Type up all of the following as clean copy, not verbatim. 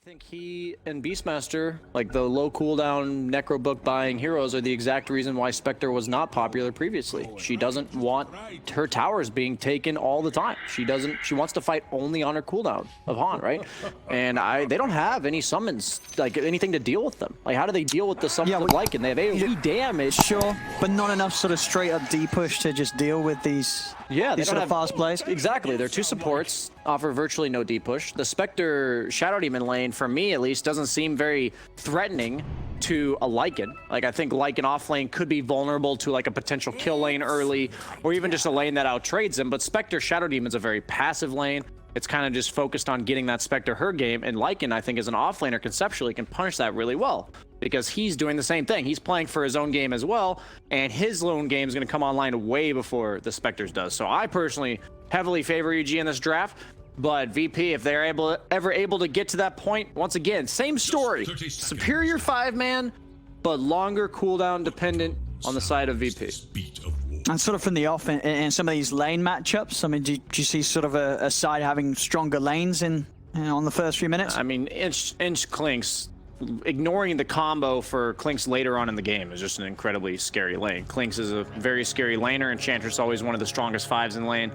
think he and Beastmaster, like the low cooldown Necro book buying heroes, are the exact reason why Spectre was not popular previously. She doesn't want her towers being taken all the time. She wants to fight only on her cooldown of Han, right? And they don't have any summons, like anything to deal with them. Like, how do they deal with the summons of Lycan? They have AoE damage. Sure, but not enough sort of straight up D push to just deal with these. Yeah, these sort of fast plays. Exactly. Their two supports offer virtually no D push. The Spectre Shadow Demon lane, for me at least, doesn't seem very threatening to a Lycan. Like, I think Lycan off lane could be vulnerable to like a potential kill lane early, or even just a lane that outtrades him. But Spectre Shadow Demon's a very passive lane. It's kind of just focused on getting that Spectre her game, and Lycan, I think, as an offlaner, conceptually can punish that really well, because he's doing the same thing. He's playing for his own game as well, and his lone game is going to come online way before the Spectre's does. So I personally heavily favor EG in this draft, but VP, if they're ever able to get to that point, once again, same story. Superior 5-man, but longer cooldown dependent on the side of VP. And sort of from the off in some of these lane matchups, I mean, do you see sort of a side having stronger lanes on the first few minutes? I mean, Inch Clinks, ignoring the combo for Clinks later on in the game is just an incredibly scary lane. Clinks is a very scary laner, and Enchantress always one of the strongest 5s in lane.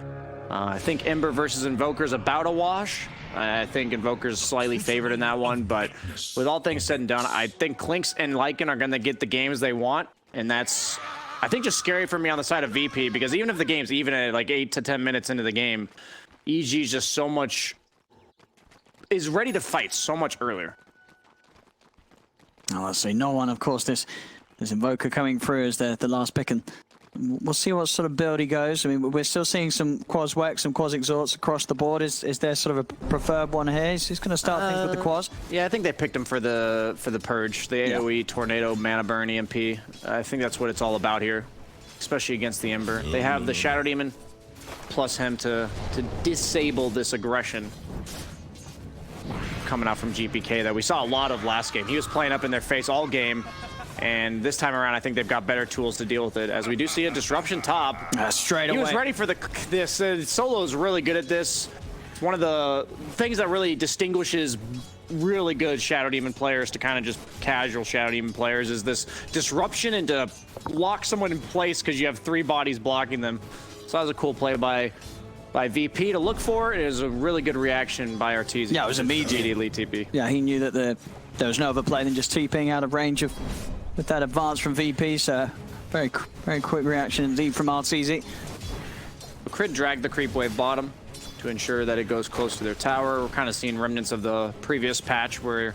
I think Ember versus Invoker is about a wash. I think Invoker's slightly favored in that one, but with all things said and done, I think Clinks and Lycan are going to get the games they want, and that's, I think, just scary for me on the side of VP, because even if the game's even at like 8 to 10 minutes into the game, EG is just is ready to fight so much earlier. Oh, let's see. No one, of course, this Invoker coming through as the last pick, and we'll see what sort of build he goes. I mean, we're still seeing some Quas Wex, some Quas Exhorts across the board. Is there sort of a preferred one here? He's going to start things with the Quas. Yeah, I think they picked him for the Purge, the AoE, Tornado, Mana Burn, EMP. I think that's what it's all about here, especially against the Ember. They have the Shadow Demon plus him to disable this aggression coming out from GPK that we saw a lot of last game. He was playing up in their face all game, and this time around I think they've got better tools to deal with it, as we do see a disruption top. Straight away. He was ready for this. Solo is really good at this. It's one of the things that really distinguishes really good Shadow Demon players to kind of just casual Shadow Demon players, is this disruption and to lock someone in place because you have 3 bodies blocking them. So that was a cool play by VP to look for. It is a really good reaction by Arteezy. Yeah, it was immediately TP. Yeah, he knew that there was no other play than just TPing out of range with that advance from VP. So very quick reaction indeed from Arteezy. Crit dragged the creep wave bottom to ensure that it goes close to their tower. We're kind of seeing remnants of the previous patch where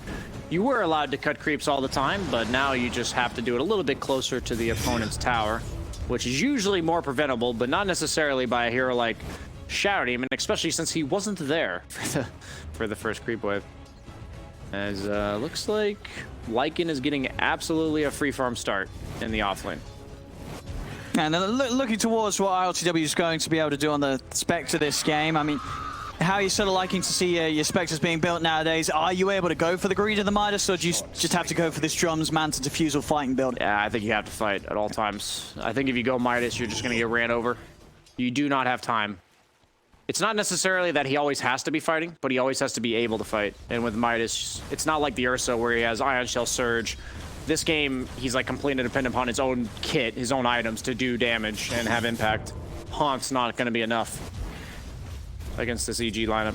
you were allowed to cut creeps all the time, but now you just have to do it a little bit closer to the opponent's tower, which is usually more preventable, but not necessarily by a hero like Shadow Demon, especially since he wasn't there for the first creep wave. As looks like Lycan is getting absolutely a free farm start in the offlane. And looking towards what ILTW is going to be able to do on the Spectre this game, I mean, how are you sort of liking to see your Spectres being built nowadays? Are you able to go for the greed of the Midas, or do you just have to go for this drums, Manta, Diffusal, fighting build? Yeah, I think you have to fight at all times. I think if you go Midas, you're just going to get ran over. You do not have time. It's not necessarily that he always has to be fighting, but he always has to be able to fight. And with Midas, it's not like the Ursa where he has Ion Shell Surge. This game, he's like completely dependent upon his own kit, his own items to do damage and have impact. Haunt's not going to be enough against this EG lineup.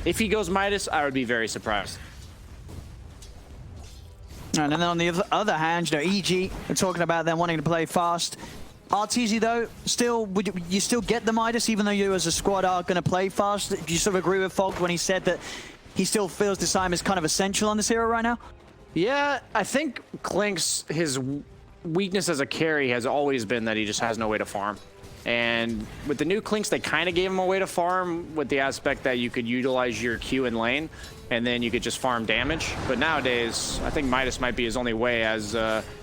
If he goes Midas, I would be very surprised. And then on the other hand, you know, EG, we're talking about them wanting to play fast. Arteezy, though, still, would you still get the Midas, even though you as a squad are going to play fast? Do you sort of agree with Fog when he said that he still feels this time is kind of essential on this hero right now? Yeah, I think Clinks, his weakness as a carry has always been that he just has no way to farm. And with the new Clinks, they kind of gave him a way to farm with the aspect that you could utilize your Q in lane, and then you could just farm damage. But nowadays, I think Midas might be his only way, as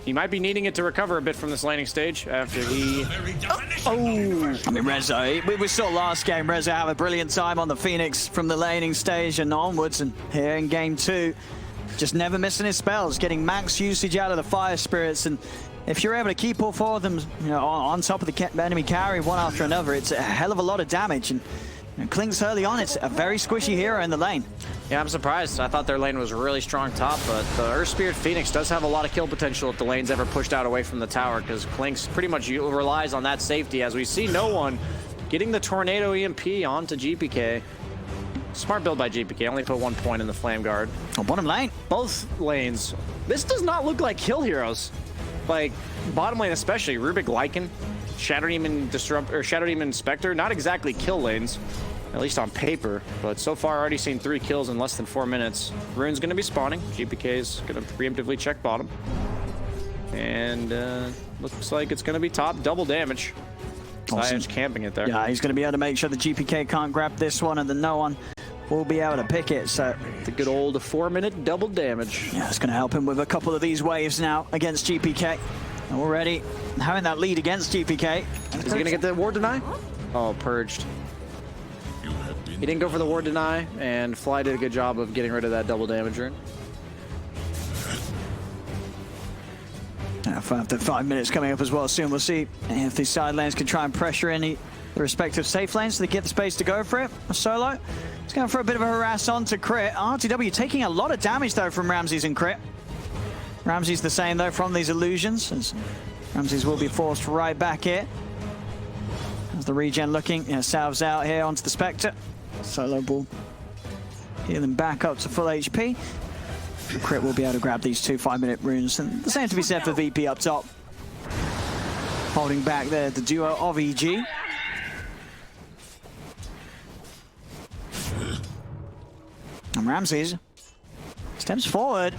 he might be needing it to recover a bit from this laning stage after he... I mean, Reza, we saw last game, Reza have a brilliant time on the Phoenix from the laning stage and onwards, and here in game 2, just never missing his spells, getting max usage out of the Fire Spirits, and if you're able to keep all 4 of them, you know, on top of the enemy carry one after another, it's a hell of a lot of damage. And Clinks early on, it's a very squishy hero in the lane. Yeah, I'm surprised. I thought their lane was really strong top, but the Earth Spirit Phoenix does have a lot of kill potential if the lane's ever pushed out away from the tower, because Klink's pretty much relies on that safety, as we see no one getting the Tornado EMP onto GPK. Smart build by GPK, only put 1 point in the Flame Guard. Oh, bottom lane. Both lanes. This does not look like kill heroes. Like, bottom lane especially, Rubik Lycan, Shadow Demon Disrupt, or Shadow Demon Spectre, not exactly kill lanes. At least on paper, but so far already seen 3 kills in less than 4 minutes. Rune's gonna be spawning. GPK is gonna preemptively check bottom. And looks like it's gonna be top, double damage. Awesome. Zayat's camping it there. Yeah, he's gonna be able to make sure the GPK can't grab this one, and then no one will be able to pick it, so. The good old 4-minute double damage. Yeah, it's gonna help him with a couple of these waves now against GPK. Already having that lead against GPK. Is he gonna get the ward deny? Oh, purged. He didn't go for the ward deny, and Fly did a good job of getting rid of that double damage rune. After 5 minutes coming up as well soon, we'll see if these side lanes can try and pressure any the respective safe lanes so they get the space to go for it. Solo, it's going for a bit of a harass on to Crit. RTW taking a lot of damage though from Ramses and Crit. Ramses the same though from these illusions, as Ramses will be forced right back here. As the regen looking, salves out here onto the Spectre. Solo ball healing back up to full HP. Crit will be able to grab these 2 5-minute runes, and the same to be said for VP up top. Holding back there the duo of EG. And Ramses steps forward.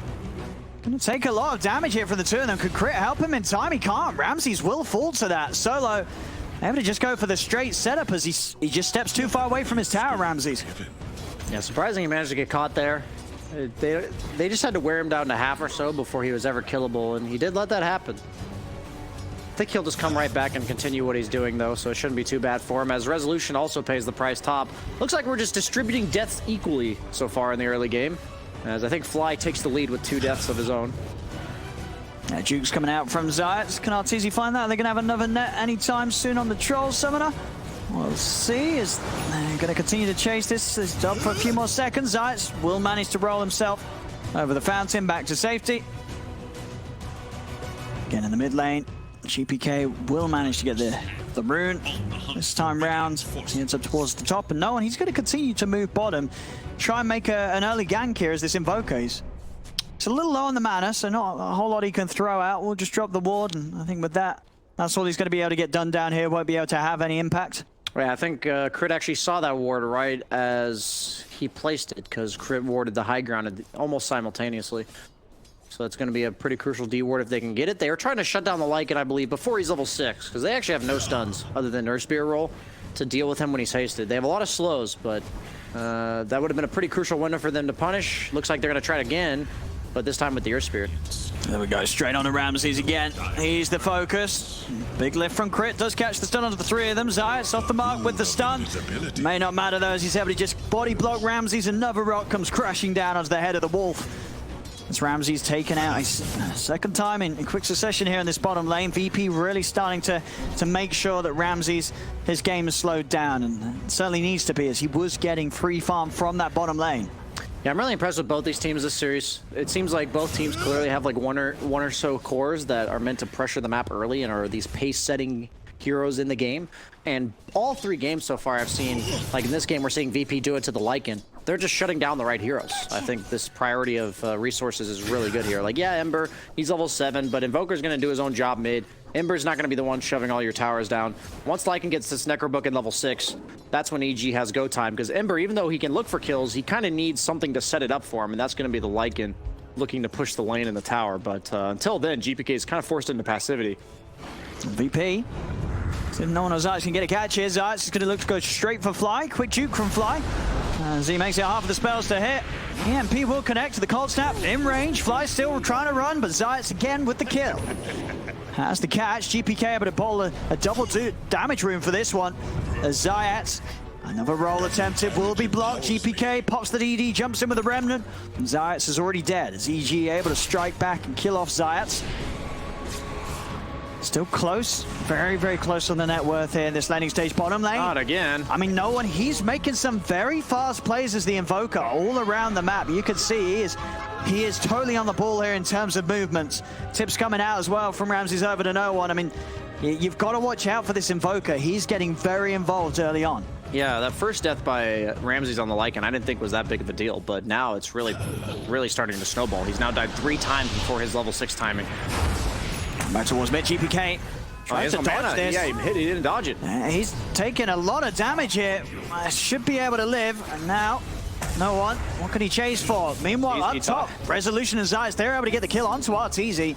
Gonna take a lot of damage here from the two of them. Could Crit help him in time? He can't. Ramses will fall to that. Solo able to just go for the straight setup as he just steps too far away from his tower, Ramses. Yeah, surprising he managed to get caught there. They just had to wear him down to half or so before he was ever killable, and he did let that happen. I think he'll just come right back and continue what he's doing, though, so it shouldn't be too bad for him, as Resolution also pays the price top. Looks like we're just distributing deaths equally so far in the early game, as I think Fly takes the lead with 2 deaths of his own. Yeah, Duke's coming out from Zayat. Can Arteezy find that? Are they going to have another net anytime soon on the Troll Summoner? We'll see. Is they're going to continue to chase this dub for a few more seconds. Zayat will manage to roll himself over the fountain back to safety. Again in the mid lane, GPK will manage to get the rune this time round. He heads up towards the top, and no one. He's going to continue to move bottom, try and make an early gank here as this Invoker is. It's a little low on the mana, so not a whole lot he can throw out. We'll just drop the ward, and I think with that, that's all he's going to be able to get done down here. Won't be able to have any impact. Yeah, I think Crit actually saw that ward right as he placed it, because Crit warded the high ground almost simultaneously. So it's going to be a pretty crucial D ward if they can get it. They are trying to shut down the Lycan, I believe, before he's level 6, because they actually have no stuns other than Earth Spear roll to deal with him when he's hasted. They have a lot of slows, but that would have been a pretty crucial window for them to punish. Looks like they're going to try it again, but this time with the Earth Spirit. There we go, straight on to Ramses again. He's the focus. Big lift from Crit, does catch the stun onto the 3 of them. Zayat's off the mark with the stun. May not matter though, as he's able to just body block Ramses. Another rock comes crashing down onto the head of the Wolf. As Ramses taken out his second time in quick succession here in this bottom lane. VP really starting to make sure that Ramses, his game is slowed down, and it certainly needs to be, as he was getting free farm from that bottom lane. Yeah, I'm really impressed with both these teams this series. It seems like both teams clearly have like one or so cores that are meant to pressure the map early and are these pace-setting heroes in the game. And all 3 games so far I've seen, like in this game we're seeing VP do it to the Lycan. They're just shutting down the right heroes. I think this priority of resources is really good here. Like, yeah, Ember, he's level 7, but Invoker's going to do his own job mid. Ember's not going to be the one shoving all your towers down. Once Lycan gets this Necrobook in level 6, that's when EG has go time, because Ember, even though he can look for kills, he kind of needs something to set it up for him, and that's going to be the Lycan looking to push the lane in the tower. But until then, GPK is kind of forced into passivity. VP. No one knows Zayat can get a catch here. Zayat is going to look to go straight for Fly. Quick juke from Fly. As he makes it half of the spells to hit. EMP will connect to the cold snap in range. Fly still trying to run, but Zayat again with the kill. Has the catch. GPK able to pull a double damage rune for this one. As Zayat, another roll attempted, will be blocked. GPK pops the DD, jumps in with a remnant. And Zayat is already dead. As EG able to strike back and kill off Zayat. Still close, very, very close on the net worth here in this landing stage bottom lane. Not again. I mean, No One, he's making some very fast plays as the Invoker all around the map. You can see he is totally on the ball here in terms of movements. Tips coming out as well from Ramses over to No One. I mean, you've got to watch out for this Invoker. He's getting very involved early on. Yeah, that first death by Ramses on the Lycan I didn't think was that big of a deal, but now it's really starting to snowball. He's now died 3 times before his level 6 timing. Back towards mid, GPK. Tries to dodge this. Yeah, he didn't dodge it. He's taking a lot of damage here. Should be able to live. And now, No One. What can he chase for? Meanwhile, up top, Resolution and Zayas, they're able to get the kill onto Arteezy.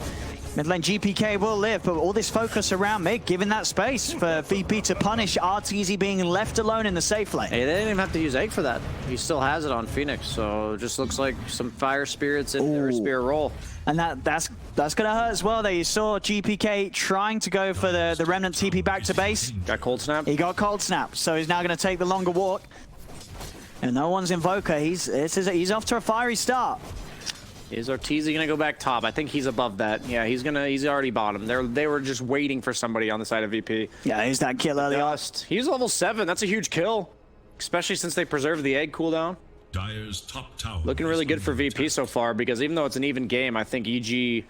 Mid lane GPK will live, but all this focus around mid, giving that space for VP to punish Arteezy being left alone in the safe lane. Hey, they didn't even have to use Egg for that. He still has it on Phoenix, so it just looks like some fire spirits in their spear roll. And that's going to hurt as well. There you saw GPK trying to go for the Remnant TP back to base. Got Cold Snap? He got Cold Snap, so he's now going to take the longer walk. And No One's Invoker. He's off to a fiery start. Is Arteezy gonna go back top? I think he's above that. Yeah, he's already bottom. They were just waiting for somebody on the side of VP. Yeah, he's that kill early on. He's level 7. That's a huge kill, especially since they preserved the egg cooldown. Dire's top tower looking really good for VP so far, because even though it's an even game, I think EG,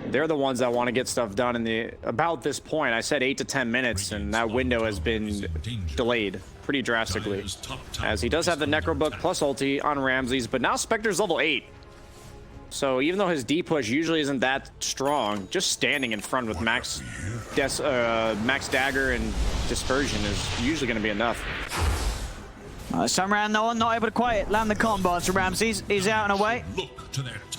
they're the ones that want to get stuff done in about this point. I said 8 to 10 minutes, and that window has been delayed pretty drastically. As he does have the Necrobook plus ulti on Ramses, but now Spectre's level 8. So even though his D push usually isn't that strong, just standing in front with max dagger and dispersion is usually going to be enough. Some round, No One not able to quite land the combo to Ramses. He's out and away.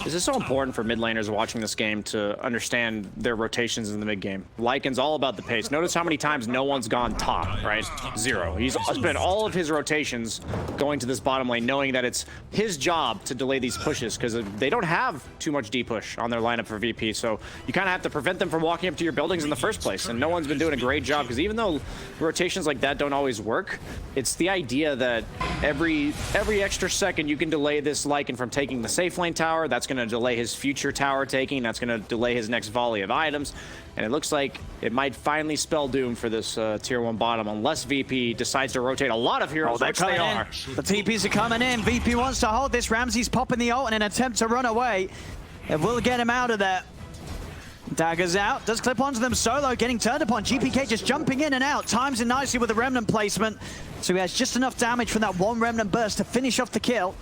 This is so important for mid laners watching this game to understand their rotations in the mid game. Lycan's all about the pace. Notice how many times No One's gone top, right? 0. He's spent all of his rotations going to this bottom lane, knowing that it's his job to delay these pushes, because they don't have too much D push on their lineup for VP. So you kind of have to prevent them from walking up to your buildings in the first place. And No One's been doing a great job, because even though rotations like that don't always work, it's the idea that every extra second you can delay this Lycan from taking the safe lane tower. That's going to delay his future tower taking. That's going to delay his next volley of items. And it looks like it might finally spell doom for this tier 1 bottom, unless VP decides to rotate a lot of heroes, which they are. The TPs are coming in. VP wants to hold this. Ramses popping the ult in an attempt to run away. It will get him out of there. Daggers out, does clip onto them solo, getting turned upon. GPK just jumping in and out, times it nicely with the Remnant placement. So he has just enough damage from that one Remnant burst to finish off the kill.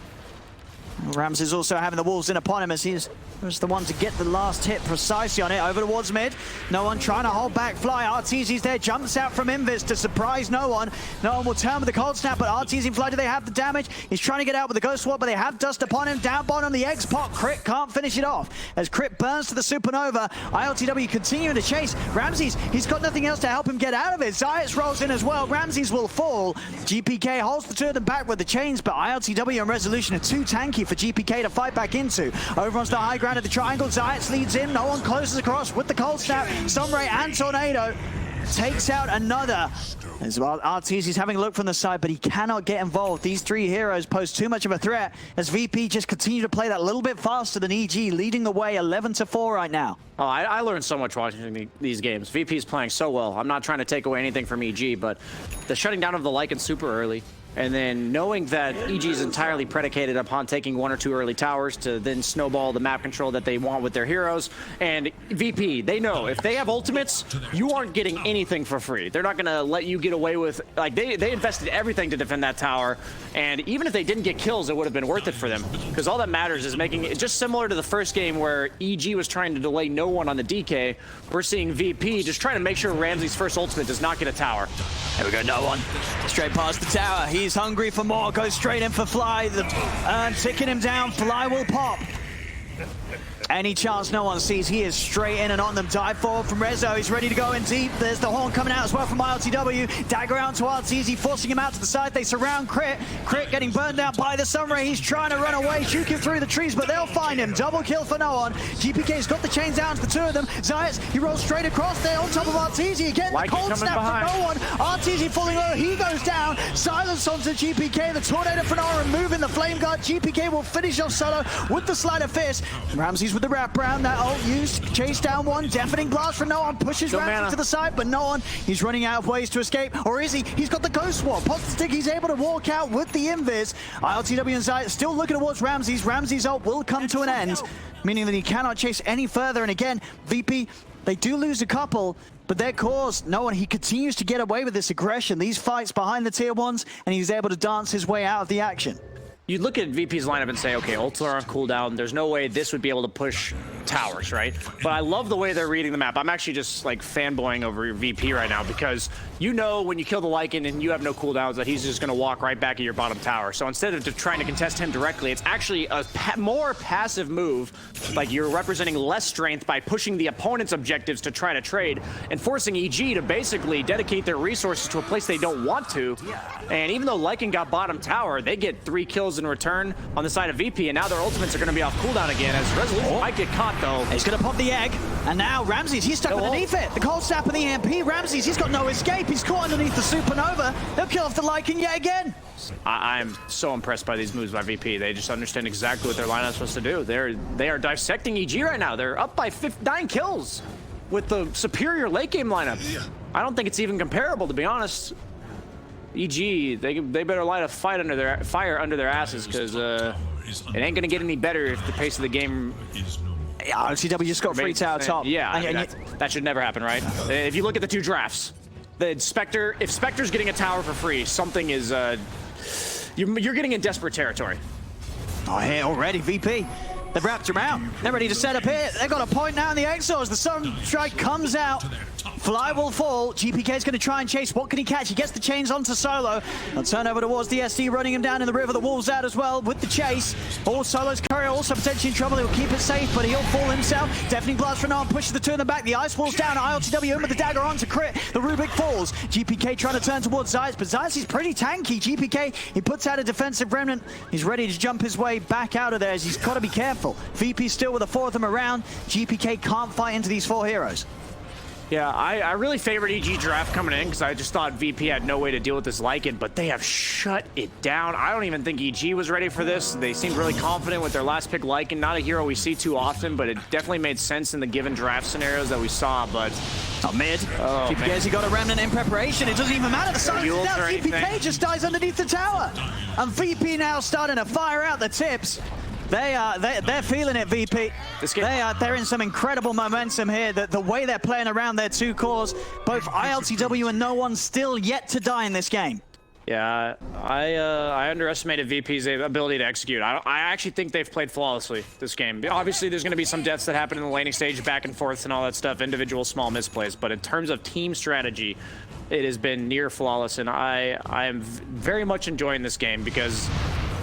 Ramses also having the wolves in upon him as he was the one to get the last hit precisely on it. Over towards mid. No One trying to hold back Fly. Arteezy's there, jumps out from Invis to surprise No One. No One will turn with the Cold Snap, but Arteezy and Fly, do they have the damage? He's trying to get out with the Ghost Swap, but they have dust upon him. Down bottom, the Eggs pop. Crit can't finish it off as Crit burns to the Supernova. ILTW continuing to chase. Ramses, he's got nothing else to help him get out of it. Zayas rolls in as well. Ramses will fall. GPK holds the two of them back with the chains, but ILTW and Resolution are too tanky for GPK to fight back into. Over onto the high ground of the triangle. Zayas leads in. No One closes across with the Cold Snap. Sunray and Tornado takes out another. As well, Arteezy's having a look from the side, but he cannot get involved. These 3 heroes pose too much of a threat as VP just continue to play that little bit faster than EG, leading the way 11-4 right now. Oh, I learned so much watching these games. VP's playing so well. I'm not trying to take away anything from EG, but the shutting down of the Lycan super early, and then knowing that EG is entirely predicated upon taking 1 or 2 early towers to then snowball the map control that they want with their heroes. And VP, they know if they have ultimates, you aren't getting anything for free. They're not going to let you get away with, like, they invested everything to defend that tower. And even if they didn't get kills, it would have been worth it for them, because all that matters is making it just similar to the first game where EG was trying to delay No One on the DK. We're seeing VP just trying to make sure Ramsey's first ultimate does not get a tower. There we go, No One. Straight past the tower. He's hungry for more. Goes straight in for Fly. The ticking him down. Fly will pop. Any chance No One sees, he is straight in and on them. Dive forward from Rezo. He's ready to go in deep. There's the horn coming out as well from ILTW. Dagger out to Arteezy, forcing him out to the side. They surround Crit. Crit getting burned down by the Sunray. He's trying to run away, juking through the trees, but they'll find him. Double kill for No One. GPK's got the chains down to the 2 of them. Zayas, he rolls straight across there on top of Arteezy. Again, the cold snap from No One. Arteezy falling low. He goes down. Silence onto GPK. The Tornado from Nora removing the Flame Guard. GPK will finish off solo with the Sleight of Fist. Ramses with the wraparound. That ult used, chase down one, deafening blast from No One, pushes Ramsey to the side, but No One, he's running out of ways to escape. Or is he? He's got the ghost swap. Pops the stick, he's able to walk out with the invis. ILTW and Zayt still looking towards Ramsey's. Ramsey's ult will come to an end, meaning that he cannot chase any further. And again, VP, they do lose a couple, but their cause, No One, he continues to get away with this aggression, these fights behind the tier 1s, and he's able to dance his way out of the action. You'd look at VP's lineup and say, okay, ults are on cooldown. There's no way this would be able to push towers, right? But I love the way they're reading the map. I'm actually just like fanboying over your VP right now because you know when you kill the Lycan and you have no cooldowns that he's just going to walk right back at your bottom tower. So instead of trying to contest him directly, it's actually a more passive move. Like you're representing less strength by pushing the opponent's objectives to try to trade and forcing EG to basically dedicate their resources to a place they don't want to. And even though Lycan got bottom tower, they get 3 kills in return on the side of VP, and now their ultimates are going to be off cooldown again as Resolution might get caught though. He's going to pop the egg, and now Ramses, he's stuck underneath it. The cold snap and the EMP. Ramses, he's got no escape. He's caught underneath the supernova. They'll kill off the Lycan yet again. I'm so impressed by these moves by VP. They just understand exactly what their lineup's supposed to do. They are dissecting EG right now. They're up by 9 kills with the superior late game lineup. I don't think it's even comparable, to be honest. EG, they better light a fire under their asses because it ain't gonna get any better if the pace of the game. Yeah, LCW just got free tower top. Yeah, I mean, that should never happen, right? If you look at the 2 drafts, the Spectre, if Spectre's getting a tower for free, something is you're getting in desperate territory. Oh, here already, VP. They've wrapped around. They're ready to set up here. They've got a point now in the Exors. The Sun Strike comes out. Fly will fall. GPK's going to try and chase. What can he catch? He gets the chains onto Solo. They'll turn over towards the SD, running him down in the river. The Wolves out as well with the chase. All Solo's courier also potentially in trouble. He'll keep it safe, but he'll fall himself. Deafening blast from No, pushes the 2 in the back. The ice falls down. ILTW in with the dagger on to crit. The Rubik falls. GPK trying to turn towards Zayt, but Zayt is pretty tanky. GPK, he puts out a defensive remnant. He's ready to jump his way back out of there as he's got to be careful. VP still with the 4 of them around. GPK can't fight into these 4 heroes. Yeah, I really favored EG draft coming in because I just thought VP had no way to deal with this Lycan, but they have shut it down. I don't even think EG was ready for this. They seemed really confident with their last pick Lycan. Not a hero we see too often, but it definitely made sense in the given draft scenarios that we saw, but... mid. GPK's got a remnant in preparation. It doesn't even matter. The sun's down. GPK just dies underneath the tower. And VP now starting to fire out the tips. They're feeling it, VP. They're in some incredible momentum here. The way they're playing around their 2 cores, both ILTW and No One still yet to die in this game. Yeah, I underestimated VP's ability to execute. I actually think they've played flawlessly this game. Obviously, there's going to be some deaths that happen in the laning stage, back and forth and all that stuff, individual small misplays. But in terms of team strategy, it has been near flawless, and I am very much enjoying this game because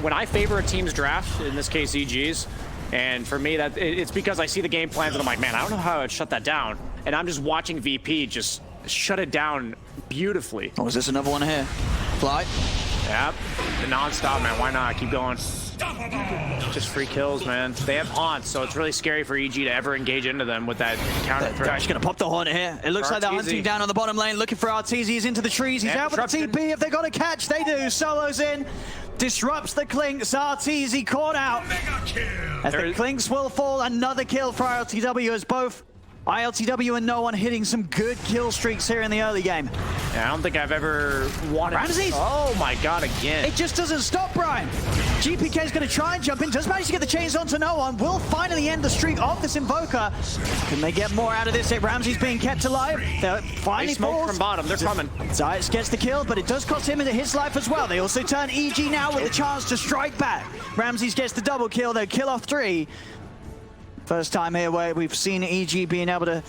when I favor a team's draft, in this case EG's, and for me it's because I see the game plans and I'm like, man, I don't know how I'd shut that down. And I'm just watching VP just shut it down beautifully. Oh, is this another one here? Fly? Yep, non-stop, man. Why not? Keep going. Just free kills, man. They have haunts, so it's really scary for EG to ever engage into them with that counter threat. They're actually going to pop the haunt here. It looks like they're hunting down on the bottom lane, looking for Arteezy. He's into the trees. He's out with the TP. If they got a catch, they do. Solo's in. Disrupts the Clinks. Arteezy caught out. As the Clinks will fall, another kill for ILTW as both ILTW and No One hitting some good kill streaks here in the early game. Yeah, I don't think I've ever wanted... Ramses! Oh my god, again. It just doesn't stop, Brian. GPK's going to try and jump in. Does manage to get the chains onto No One. Will finally end the streak of this Invoker. Can they get more out of this? Ramsey's being kept alive. They're finally smoke from bottom. They're coming. Zayt gets the kill, but it does cost him his life as well. They also turn EG now with a chance to strike back. Ramses gets the double kill. They'll kill off 3. First time here where we've seen EG being able to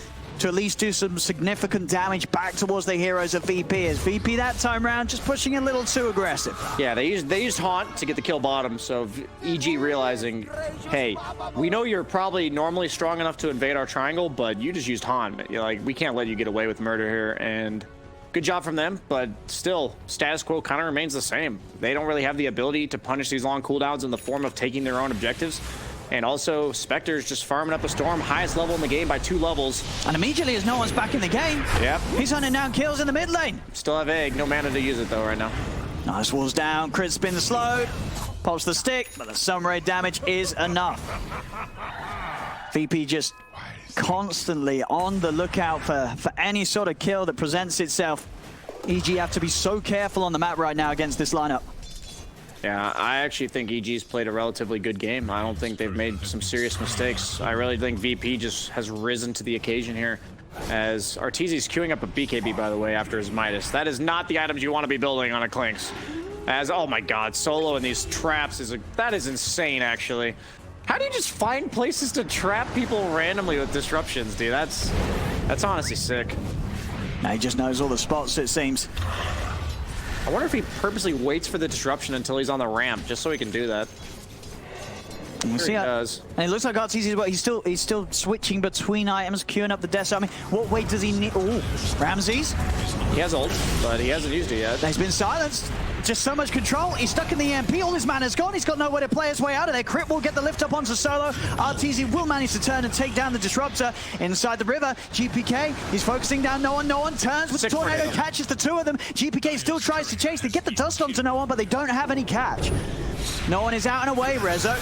at least do some significant damage back towards the heroes of VP. As VP that time around just pushing a little too aggressive. Yeah, they used Haunt to get the kill bottom, so EG realizing, hey, we know you're probably normally strong enough to invade our triangle, but you just used Haunt. You're like, we can't let you get away with murder here, and good job from them, but still, status quo kind of remains the same. They don't really have the ability to punish these long cooldowns in the form of taking their own objectives. And also, Spectre's just farming up a Storm, highest level in the game by 2 levels. And immediately as No One's back in the game, yep, he's hunting down kills in the mid lane. Still have Egg, no mana to use it though right now. Nice walls down, crit spin the slow, pops the stick, but the Sunray damage is enough. VP just constantly on the lookout for any sort of kill that presents itself. EG have to be so careful on the map right now against this lineup. Yeah, I actually think EG's played a relatively good game. I don't think they've made some serious mistakes. I really think VP just has risen to the occasion here. As Arteezy's queuing up a BKB, by the way, after his Midas. That is not the items you want to be building on a Clinks. As, oh my god, solo in these traps that is insane, actually. How do you just find places to trap people randomly with disruptions, dude? That's honestly sick. Now he just knows all the spots, it seems. I wonder if he purposely waits for the disruption until he's on the ramp, just so he can do that. We'll see how, and it looks like Arteezy as well. He's still switching between items, queuing up the death. I mean, what weight does he need? Oh, Ramses. He has ult, but he hasn't used it yet. He's been silenced. Just so much control. He's stuck in the EMP. All his mana's gone. He's got nowhere to play his way out of there. Crit will get the lift up onto Solo. Arteezy will manage to turn and take down the disruptor inside the river. GPK, he's focusing down No One. No One turns with the tornado, catches the two of them. GPK still tries to chase. They get the dust onto No One, but they don't have any catch. No One is out and away. Rezo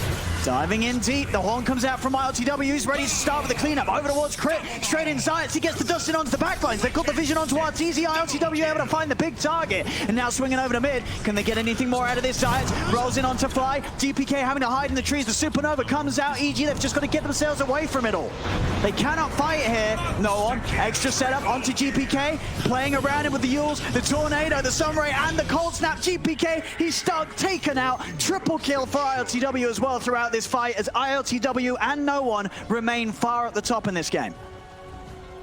diving in deep. The horn comes out from ILTW. He's ready to start with the cleanup. Over towards Crit. Straight inside. He gets the dust in onto the backlines. They've got the vision onto Arteezy. ILTW able to find the big target. And now swinging over to mid. Can they get anything more out of this Zayat? Rolls in onto Fly. GPK having to hide in the trees. The Supernova comes out. EG, they've just got to get themselves away from it all. They cannot fight here. No One. Extra setup onto GPK. Playing around him with the Yules, the Tornado, the Sunray, and the Cold Snap. GPK, he's stuck, taken out. Triple kill for ILTW as well throughout this fight, as ILTW and No One remain far at the top in this game.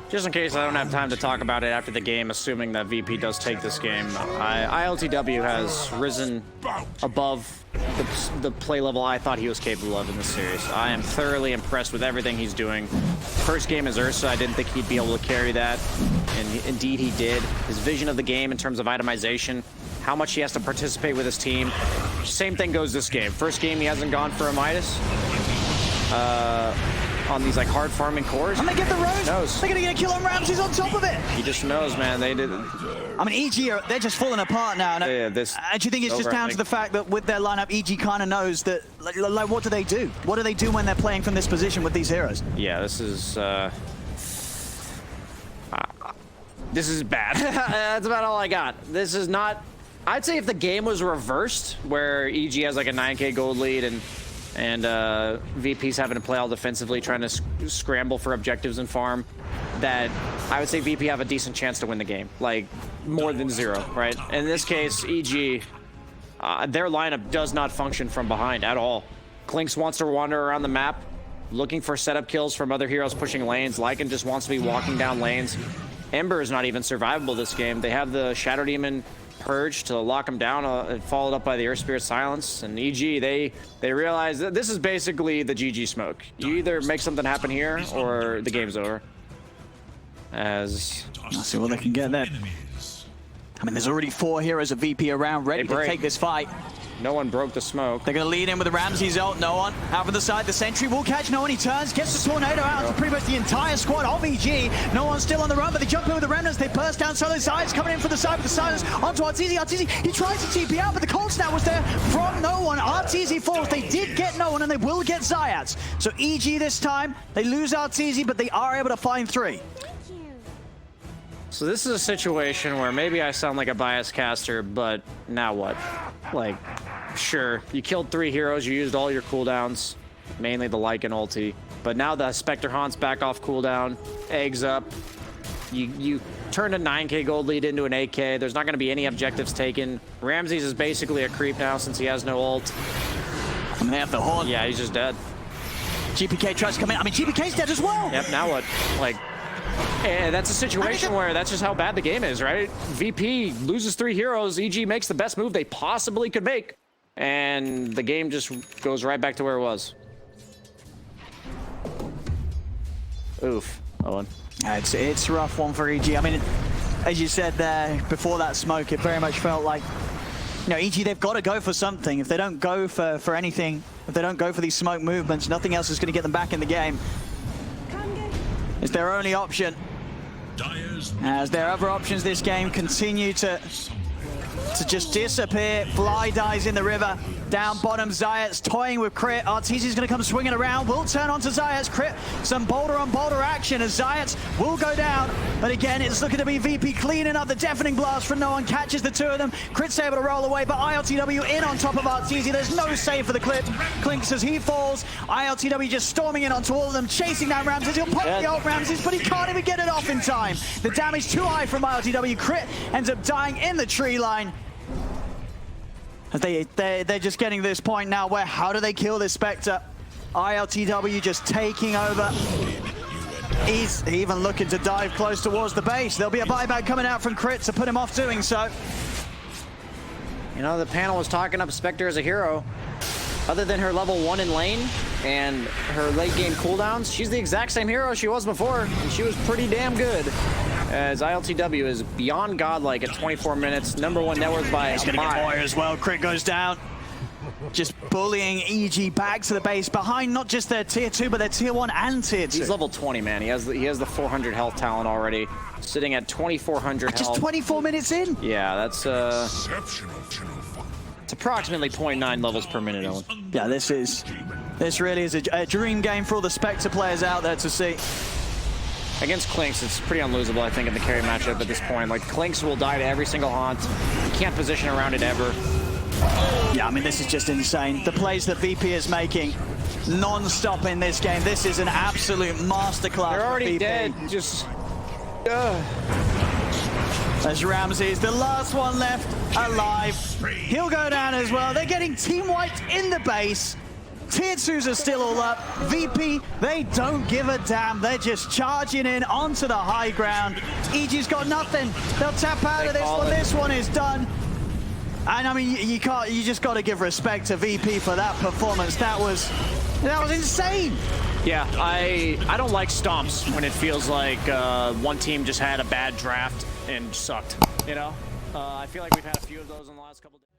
Just in case I don't have time to talk about it after the game, assuming that VP does take this game, ILTW has risen above the play level I thought he was capable of in this series. I am thoroughly impressed with everything he's doing. First game as Ursa, I didn't think he'd be able to carry that, and indeed he did. His vision of the game in terms of itemization, how much he has to participate with his team. Same thing goes this game. First game, he hasn't gone for a Midas. On these like hard farming cores. And they get the Rose. They're gonna get a kill on Ramses on top of it. He just knows, man. They did. I mean, EG, they're just falling apart now. Yeah, do you think it's just down to the fact that with their lineup, EG kind of knows that, like, what do they do? What do they do when they're playing from this position with these heroes? Yeah, this is bad. That's about all I got. This is not. I'd say if the game was reversed, where EG has like a 9K gold lead and VP's having to play all defensively, trying to scramble for objectives and farm, that I would say VP have a decent chance to win the game, like more than 0, right? In this case, EG, their lineup does not function from behind at all. Clinks wants to wander around the map, looking for setup kills from other heroes pushing lanes. Lycan just wants to be walking down lanes. Ember is not even survivable this game. They have the Shadow Demon Purge to lock him down, followed up by the Earth Spirit Silence. And EG, they realize that this is basically the GG smoke. You either make something happen here or the game's over. As let's see what they can get there. I mean, there's already 4 heroes of VP around, ready to take this fight. No One broke the smoke. They're going to lead in with the Ramses ult. No One out from the side. The sentry will catch No One. He turns, gets the tornado out to pretty much the entire squad of EG. No One's still on the run, but they jump in with the remnants. They burst down Solo sides, coming in from the side with the silence onto Arteezy. Arteezy, he tries to TP out, but the cold snap was there from No One. Arteezy falls. They did get No One, and they will get Zayat. So EG this time, they lose Arteezy, but they are able to find 3. So this is a situation where maybe I sound like a biased caster, but now what? Like, sure, you killed 3 heroes, you used all your cooldowns, mainly the Lycan ulti, but now the Spectre Haunt's back off cooldown, eggs up, you turned a 9K gold lead into an 8K, there's not going to be any objectives taken. Ramses is basically a creep now since he has no ult. And they have the horn. Yeah, he's just dead. GPK tries to come in. I mean, GPK's dead as well. Yep, now what? Like, and that's a situation where that's just how bad the game is, right? VP loses 3 heroes, EG makes the best move they possibly could make, and the game just goes right back to where it was. Oof, Owen. It's a rough one for EG. I mean, as you said there, before that smoke, it very much felt like, you know, EG, they've got to go for something. If they don't go for anything, if they don't go for these smoke movements, nothing else is going to get them back in the game. It's their only option. As their other options this game continue to just disappear. Fly dies in the river. Down bottom, Zayat's toying with Crit. Arteezy's going to come swinging around. Will turn onto Zayat's Crit. Some boulder on boulder action as Zayat's will go down. But again, it's looking to be VP cleaning up the deafening blast from No One. Catches the two of them. Crit's able to roll away, but ILTW in on top of Arteezy. There's no save for the clip. Clinks as he falls. ILTW just storming in onto all of them, chasing down Ramses. He'll pop the ult Ramses, but he can't even get it off in time. The damage too high from ILTW. Crit ends up dying in the tree line. They're just getting to this point now where how do they kill this Spectre? ILTW just taking over. He's even looking to dive close towards the base. There'll be a buyback coming out from Crit to put him off doing so. You know, the panel was talking up Spectre as a hero. Other than her level 1 in lane and her late game cooldowns, she's the exact same hero she was before, and she was pretty damn good. As ILTW is beyond godlike at 24 minutes, #1 net worth by He's going to get more as well. Crit goes down. Just bullying EG back to the base behind not just their tier 2, but their tier 1 and tier 2. He's level 20, man. He has the 400 health talent already, sitting at 2,400 health. Just 24 minutes in? Yeah, that's it's approximately 0.9 levels per minute, Owen. Yeah, this really is a dream game for all the Spectre players out there to see. Against Clinks, it's pretty unlosable, I think, in the carry matchup at this point. Like, Clinks will die to every single haunt. You can't position around it ever. Yeah, I mean, this is just insane. The plays that VP is making non-stop in this game. This is an absolute masterclass. They're already VP. dead. Just... As Ramses, the last one left alive. He'll go down as well. They're getting team wiped in the base. Tier 2s are still all up. VP, they don't give a damn. They're just charging in onto the high ground. EG's got nothing. They'll tap out of this one. This one is done. And I mean, you just got to give respect to VP for that performance. That was insane. Yeah, I don't like stomps when it feels like one team just had a bad draft and sucked, you know? I feel like we've had a few of those in the last couple of days.